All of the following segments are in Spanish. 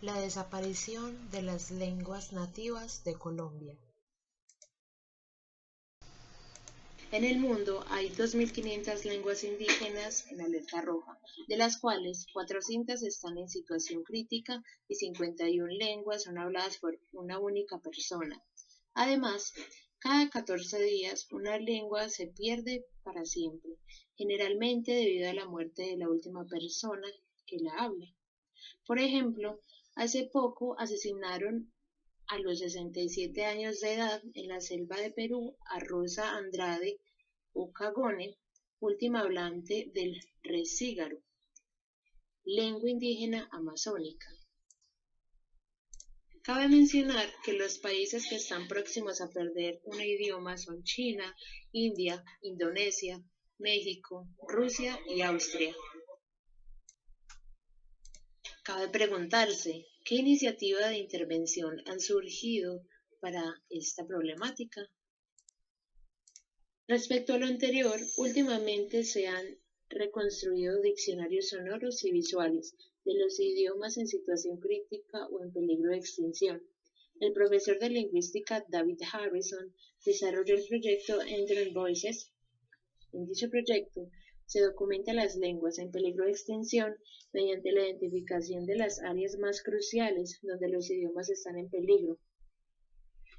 La desaparición de las lenguas nativas de Colombia. En el mundo hay 2.500 lenguas indígenas en alerta roja, de las cuales 400 están en situación crítica y 51 lenguas son habladas por una única persona. Además, cada 14 días una lengua se pierde para siempre, generalmente debido a la muerte de la última persona que la habla. Por ejemplo, hace poco asesinaron a los 67 años de edad en la selva de Perú a Rosa Andrade Ucagone, última hablante del resígaro, lengua indígena amazónica. Cabe mencionar que los países que están próximos a perder un idioma son China, India, Indonesia, México, Rusia y Austria. Cabe preguntarse, ¿qué iniciativas de intervención han surgido para esta problemática? Respecto a lo anterior, últimamente se han reconstruido diccionarios sonoros y visuales de los idiomas en situación crítica o en peligro de extinción. El profesor de lingüística David Harrison desarrolló el proyecto Enduring Voices. En dicho proyecto se documentan las lenguas en peligro de extinción mediante la identificación de las áreas más cruciales donde los idiomas están en peligro.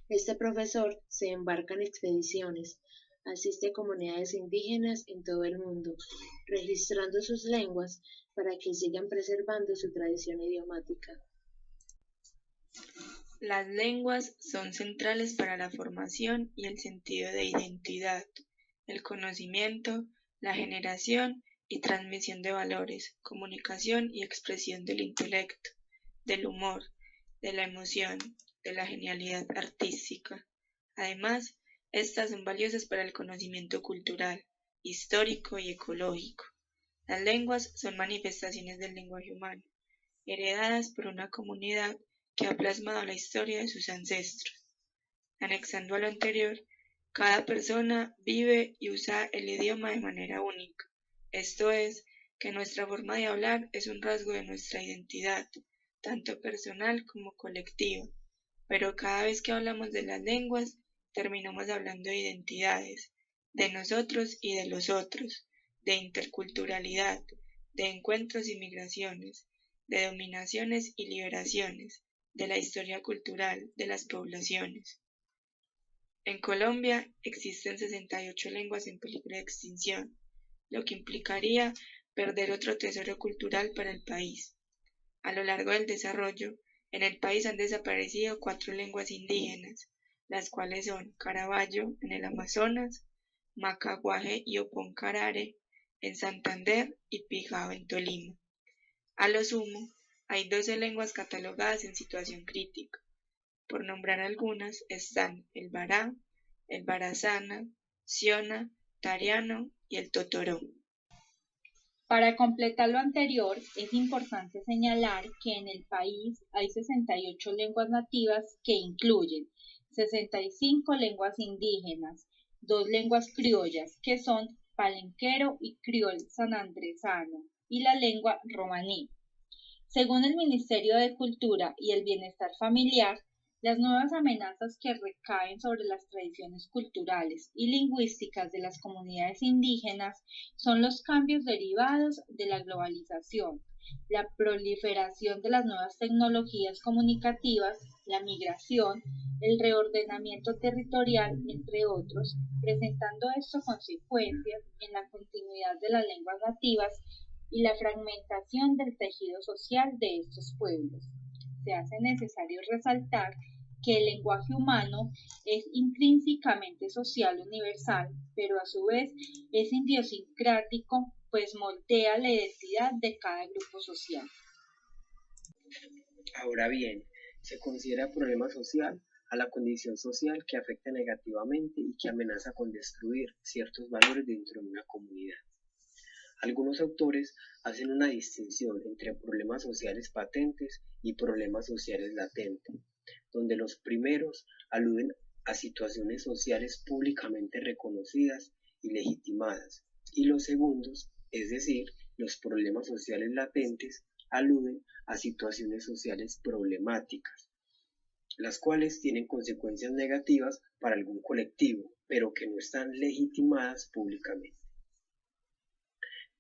Este profesor se embarca en expediciones, asiste a comunidades indígenas en todo el mundo, registrando sus lenguas para que sigan preservando su tradición idiomática. Las lenguas son centrales para la formación y el sentido de identidad, el conocimiento, la generación y transmisión de valores, comunicación y expresión del intelecto, del humor, de la emoción, de la genialidad artística. Además, estas son valiosas para el conocimiento cultural, histórico y ecológico. Las lenguas son manifestaciones del lenguaje humano, heredadas por una comunidad que ha plasmado la historia de sus ancestros. Anexando a lo anterior, cada persona vive y usa el idioma de manera única. Esto es, que nuestra forma de hablar es un rasgo de nuestra identidad, tanto personal como colectiva. Pero cada vez que hablamos de las lenguas, terminamos hablando de identidades, de nosotros y de los otros, de interculturalidad, de encuentros y migraciones, de dominaciones y liberaciones, de la historia cultural de las poblaciones. En Colombia existen 68 lenguas en peligro de extinción, lo que implicaría perder otro tesoro cultural para el país. A lo largo del desarrollo, en el país han desaparecido 4 lenguas indígenas, las cuales son Caraballo en el Amazonas, Macaguaje y Oponcarare en Santander y Pijao en Tolima. A lo sumo, hay 12 lenguas catalogadas en situación crítica. Por nombrar algunas están el Bará, el Barazana, Siona, Tariano y el Totoró. Para completar lo anterior, es importante señalar que en el país hay 68 lenguas nativas que incluyen 65 lenguas indígenas, 2 lenguas criollas que son palenquero y criol sanandresano y la lengua romaní. Según el Ministerio de Cultura y el Bienestar Familiar, las nuevas amenazas que recaen sobre las tradiciones culturales y lingüísticas de las comunidades indígenas son los cambios derivados de la globalización, la proliferación de las nuevas tecnologías comunicativas, la migración, el reordenamiento territorial, entre otros, presentando esto consecuencias en la continuidad de las lenguas nativas y la fragmentación del tejido social de estos pueblos. Se hace necesario resaltar que el lenguaje humano es intrínsecamente social universal, pero a su vez es idiosincrático, pues moldea la identidad de cada grupo social. Ahora bien, se considera problema social a la condición social que afecta negativamente y que amenaza con destruir ciertos valores dentro de una comunidad. Algunos autores hacen una distinción entre problemas sociales patentes y problemas sociales latentes, donde los primeros aluden a situaciones sociales públicamente reconocidas y legitimadas, y los segundos, es decir, los problemas sociales latentes, aluden a situaciones sociales problemáticas, las cuales tienen consecuencias negativas para algún colectivo, pero que no están legitimadas públicamente.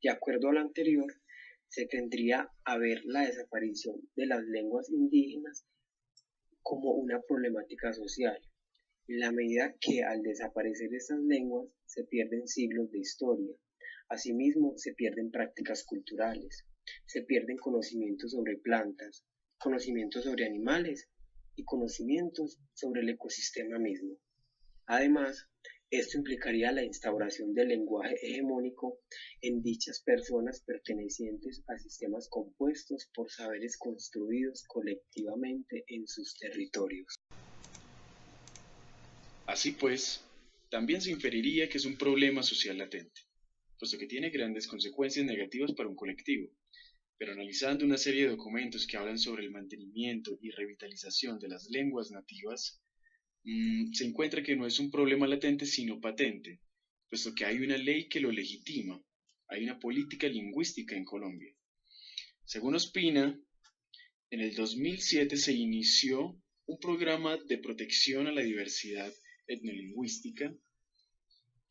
De acuerdo a lo anterior, se tendría a ver la desaparición de las lenguas indígenas como una problemática social, en la medida que al desaparecer estas lenguas se pierden siglos de historia. Asimismo, se pierden prácticas culturales, se pierden conocimientos sobre plantas, conocimientos sobre animales y conocimientos sobre el ecosistema mismo. Además, esto implicaría la instauración del lenguaje hegemónico en dichas personas pertenecientes a sistemas compuestos por saberes construidos colectivamente en sus territorios. Así pues, también se inferiría que es un problema social latente, puesto que tiene grandes consecuencias negativas para un colectivo, pero analizando una serie de documentos que hablan sobre el mantenimiento y revitalización de las lenguas nativas, se encuentra que no es un problema latente sino patente, puesto que hay una ley que lo legitima, hay una política lingüística en Colombia. Según Ospina, en el 2007 se inició un programa de protección a la diversidad etnolingüística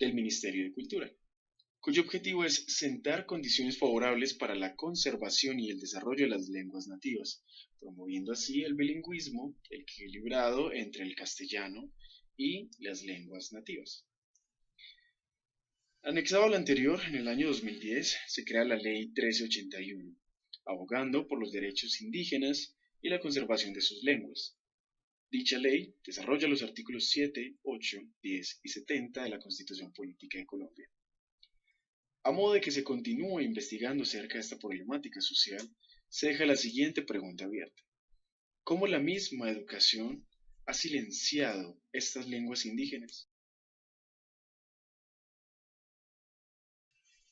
del Ministerio de Cultura, cuyo objetivo es sentar condiciones favorables para la conservación y el desarrollo de las lenguas nativas, promoviendo así el bilingüismo equilibrado entre el castellano y las lenguas nativas. Anexado a lo anterior, en el año 2010 se crea la Ley 1381, abogando por los derechos indígenas y la conservación de sus lenguas. Dicha ley desarrolla los artículos 7, 8, 10 y 70 de la Constitución Política de Colombia. A modo de que se continúe investigando acerca de esta problemática social, se deja la siguiente pregunta abierta. ¿Cómo la misma educación ha silenciado estas lenguas indígenas?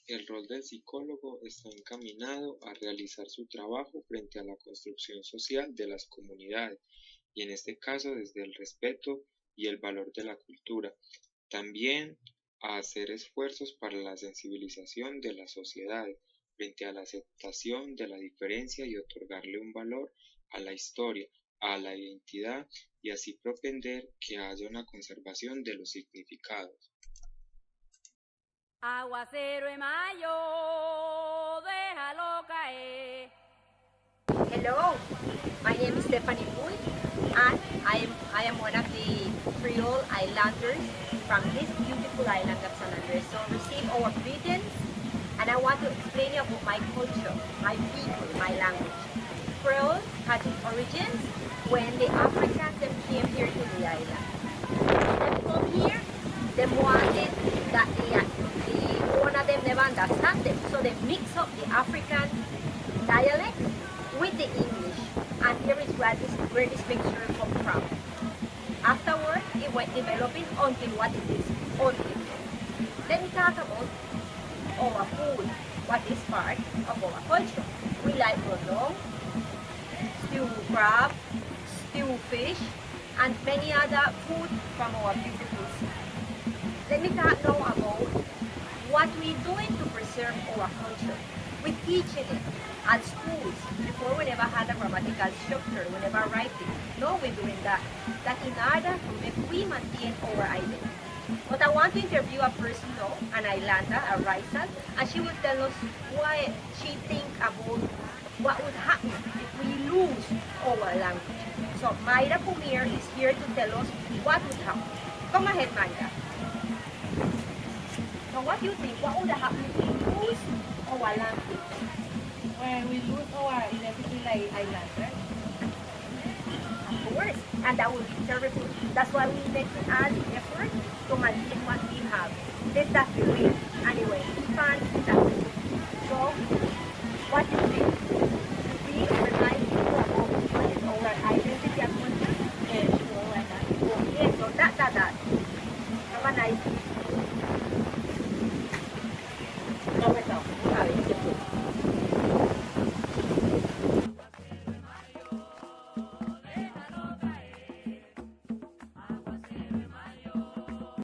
El rol del psicólogo está encaminado a realizar su trabajo frente a la construcción social de las comunidades, y en este caso desde el respeto y el valor de la cultura. También a hacer esfuerzos para la sensibilización de las sociedades frente a la aceptación de la diferencia y otorgarle un valor a la historia, a la identidad y así propender que haya una conservación de los significados. Aguacero en mayo, déjalo caer. Hello, my name is Stephanie Muy, and I am one of the Creole Islanders from this beautiful island of San Andres. So receive our greetings, and I want to explain you about my culture, my people, my language. Creole has its origins when the Africans came here to the island. They come here, they wanted that one of them never understand them, so they mix up the African dialect with the English, and here is where this mixture comes from. Afterward, it went developing until what it is, until. Let me talk about our food, what is part of our culture. We like rodong, stew crab, stew fish, and many other food from our beautiful sea. Let me talk now about what we're doing to preserve our culture. We're teaching it at schools. Before we never had a grammatical structure, we never write it. Now we're doing that. That in order to make we maintain our identity. But I want to interview a person now, an Islander, a Raisal, and she will tell us why she thinks about what would happen if we lose our language. So Mayra Pumir is here to tell us what would happen. Come ahead, Mayra. So what do you think? What would happen if we lose our language? When we lose our identity like Islander. Of course, and that would be terrible. That's why we make all the effort to maintain what we have. Let's start with